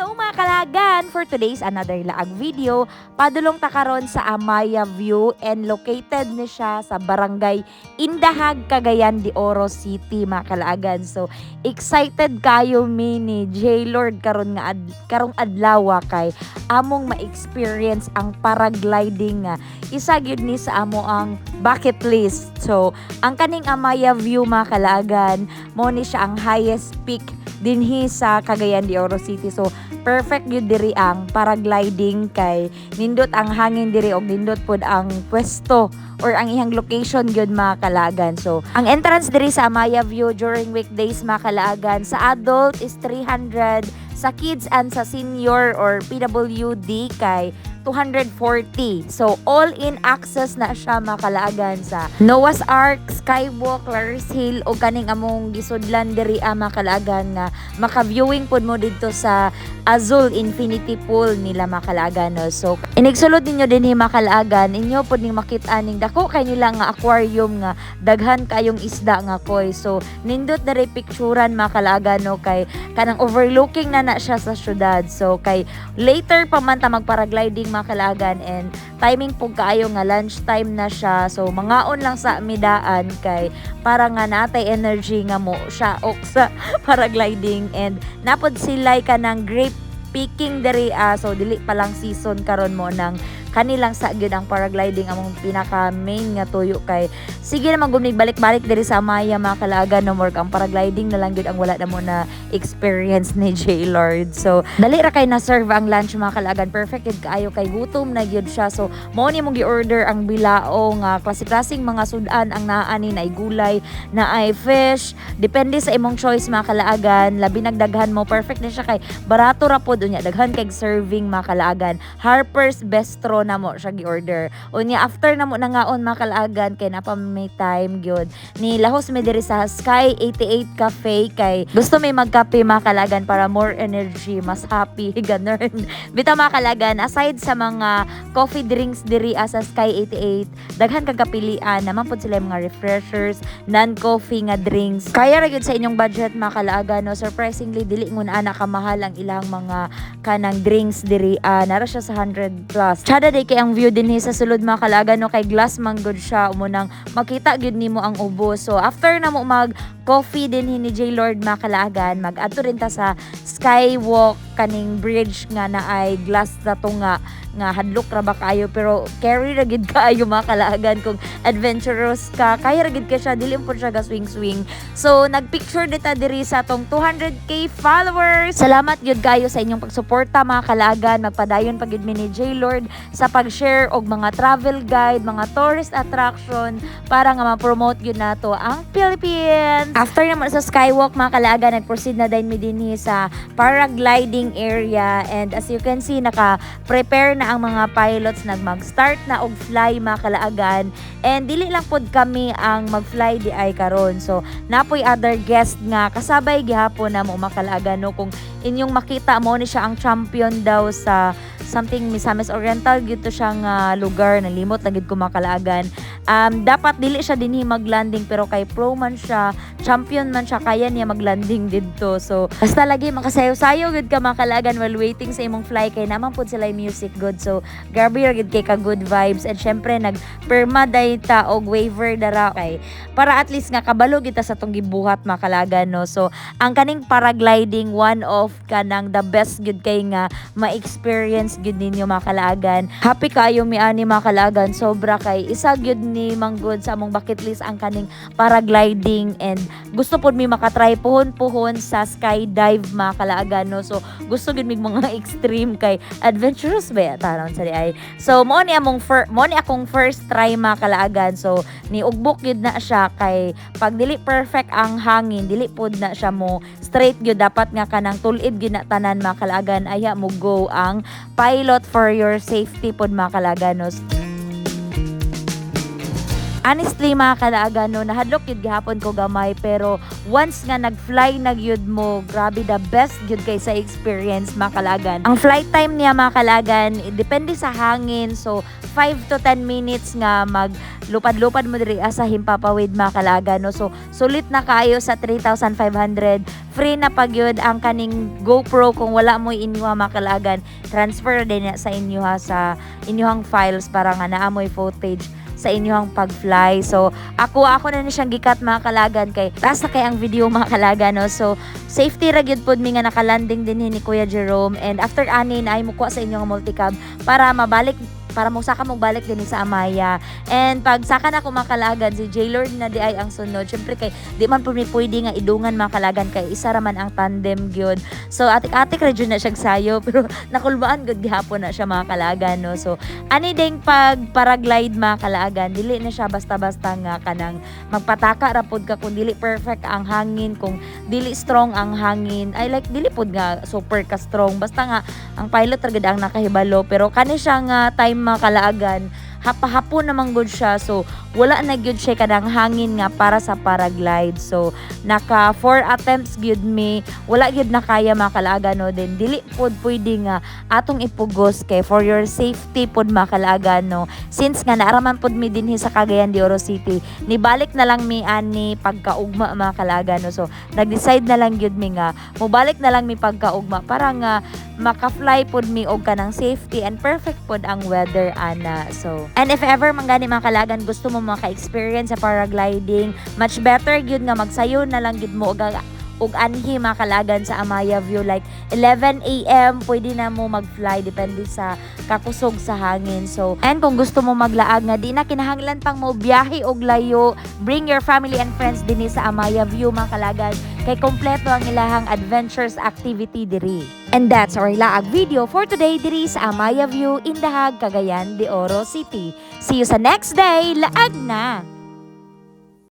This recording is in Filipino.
Hello mga kalagan! For today's another laag video, padulong ta karon sa Amaya View and located ni siya sa Barangay Indahag, Cagayan de Oro City mga kalagan. So excited kayo mi ni J-Lord karon nga karong adlaw kay among ma-experience ang paragliding nga isa gyud ni sa amo ang bucket list. So ang kaning Amaya View mga kalagan, mo ni siya ang highest peak dinhi sa Cagayan de Oro City. So perfect gyud diri ang paragliding kay nindot ang hangin diri og nindot pod ang pwesto or ang ihang location gyud mga kalagan. So ang entrance diri sa Amaya View during weekdays mga kalagan sa adult is 300, sa kids and sa senior or PWD kay 240. So, all-in access na siya makalaagan sa Noah's Ark, Skywalk, Clarice Hill o kaning among gisudlan diri makalaagan nga maka-viewing pod mo dito sa Azul Infinity Pool nila makalaagan. No? So, inigsulod ninyo din makalaagan, inyo pod ning makita ning dako kay nila nga aquarium nga daghan kayong isda nga koy. So, nindot diri picturean makalaagan no kay kanang overlooking na siya sa syudad. So, kay later pa man ta magparagliding makalagan and timing po kaayo nga lunch time na siya. So mangaon lang sa midaan kay para nga natay energy nga mo siya ok sa paragliding and napod silay ka ng grape picking diri so dili pa lang season karon mo ng kanilang sa gyud ang paragliding among pinaka main nga tuyo kay sige na magumig balik-balik diri sa Amaya mga kalagan no more ang paragliding na lang gyud ang wala na mo na experience ni J-Lord. So dali ra kay na serve ang lunch mga kalagan, perfect gyud kaayo kay gutom na gyud siya. So mao ni mong gi-order ang bilao nga klase-klaseng mga sudan ang naani na gulay na ay fish depende sa imong choice mga kalaagan. Labi nagdaghan mo perfect ni siya kay barato ra pod unya daghan kay serving mga kalaagan. Harper's Bistro na mo siya gi-order. Unya after na mo nangaon makalaagan kay napa may time gyud ni lahos mi diri sa Sky 88 Cafe kay gusto may magkape makalaagan para more energy, mas happy ganun. Bitaw makalaagan aside sa mga coffee drinks diri sa Sky 88, daghan kag kapilian naman pud sila mga refreshers, non-coffee nga drinks. Kaya ra gyud sa inyong budget makalaagan no. Surprisingly dili ngun ana ka mahal ang ilang mga kanang drinks diri nara siya sa 100 plus. Chada day kay ang view dinhi sa sulod mga kalagan no kay glass man gud siya umunang makita gyud nimo ang ubo. So after na mo mag coffee dinhi ni J-Lord mga kalagan, mag-adto rin ta sa Skywalk kaning bridge nga na ay glass na tunga nga hadlok ra ba kayo pero carry ra gid kaayo mga kalagan kung adventurous ka kaya ra gid ka siya dili po siya ga swing. So nagpicture dita diri sa tong 200k followers. Salamat gyud kayo sa inyong pagsuporta mga kalagan. Magpadayon pa gyud mi ni J-Lord sa pag-share og mga travel guide, mga tourist attraction para nga ma-promote gyud nato ang Philippines. After naman sa Skywalk mga kalagan, nag-proceed na din mi dinhi sa paragliding area and as you can see naka-prepare na ang mga pilots mag-start na og fly mga kalaagan and dili lang pod kami ang mag-fly di ay karon. So napoy other guest nga kasabay gihapon na mo makalaagan no kung inyong makita mo ni siya ang champion daw sa something Misamis Oriental gito siyang lugar na limot na gid ko makalaagan. Dapat dili siya dinhi maglanding pero kay pro man siya, champion man siya, kaya niya maglanding didto. So basta lagi makasayo-sayo gud ka makalaagan while waiting sa imong fly kay naman pud sila music good. So grabe ra gid kay ka good vibes and syempre nagperma dayta og waiver dara kay para at least nga kabalo kita sa tong gibuhat makalaagan no. So ang kaning paragliding one of kanang the best gud kay nga ma-experience gud ninyo makalaagan. Happy kayo mi ani makalaagan sobra kay isa gud ni manggod sa among bucket list ang kaning paragliding and gusto pod mi makatry puhon sa skydive makalaagan no. So gusto gud mig mga extreme kay adventurous ba tanon sa di ay. So mo ni akong first try makalaagan. So ni ugbok gud na siya kay pag dili perfect ang hangin dili pod na siya mo straight gud, dapat nga kanang tulid gid na tanan makalaagan aya mo go ang pilot for your safety pod makalaagan no. Honestly mga kalaagan no, nahadlok yun gihapon ko gamay pero once nga nag-fly na gyud mo, grabe the best gyud kay sa experience mga kalaagan. Ang flight time niya mga kalaagan, depende sa hangin. So 5 to 10 minutes nga maglupad-lupad mo diri sa Himpapawid mga kalaagan no. So sulit na kaayo sa 3,500. Free na pag yun ang kaning GoPro kung wala mo inyuha mga kalaagan. Transfer din na sa inyo ha, sa inyuhang files para nga naamoy footage sa inyong pag-fly. So, ako na siyang gikat mga kalagan kay taas na kay ang video mga kalagan no. So, safety ra gyud pod mi nga nakalanding din ni Kuya Jerome and after anin ay mukuha sa inyong multicab para saka mong balik din sa Amaya. And pag saka na ako makalagan, si J-Lord na di ay ang sunod. Syempre kay di man po pwede nga idungan makalagan kay isa raman ang tandem gyud. So atik-atik ra jud na siya sayo pero nakulbaan gud gihapon na siya mga kalagan no. So ani ding pag paraglide mga kalagan, dili na siya basta-basta nga kanang magpataka ra pod ka kung dili perfect ang hangin, kung dili strong ang hangin. I like dili pod nga super ka strong. Basta nga ang pilot ra gid ang nakahibalo pero kani siya nga time mga kalaagan hapon naman good siya. So wala na gyud siya kadang hangin nga para sa paraglide. So naka 4 attempts gyud mi, wala gyud na kaya mga kalaagan no. Then dili pod pwede nga atong ipugos kay for your safety pod mga kalaagan no. Since nga naaraman pod mi dinhi sa Cagayan de Oro City, nibalik na lang mi ani pagkaugma mga kalaagan no. So nag-decide na lang gyud mi nga mobalik na lang mi pagkaugma para nga maka-fly pod mi og kanang safety and perfect pod ang weather ana. So and if ever man gani mga kalagan gusto mo maka-experience sa paragliding, much better gyud nga magsayo na lang gyud mo og anhi mga kalagan sa Amaya View like 11 AM pwede na mo mag-fly depende sa kakusog sa hangin. So and kung gusto mo maglaag nga di na kinahanglan pang mo biyahe og layo, bring your family and friends dinhi sa Amaya View mga kalagan kay kompleto ang ilahang adventures activity diri. And that's our laag video for today diri sa Amaya View, Indahag, Cagayan de Oro City. See you sa next day, laag na!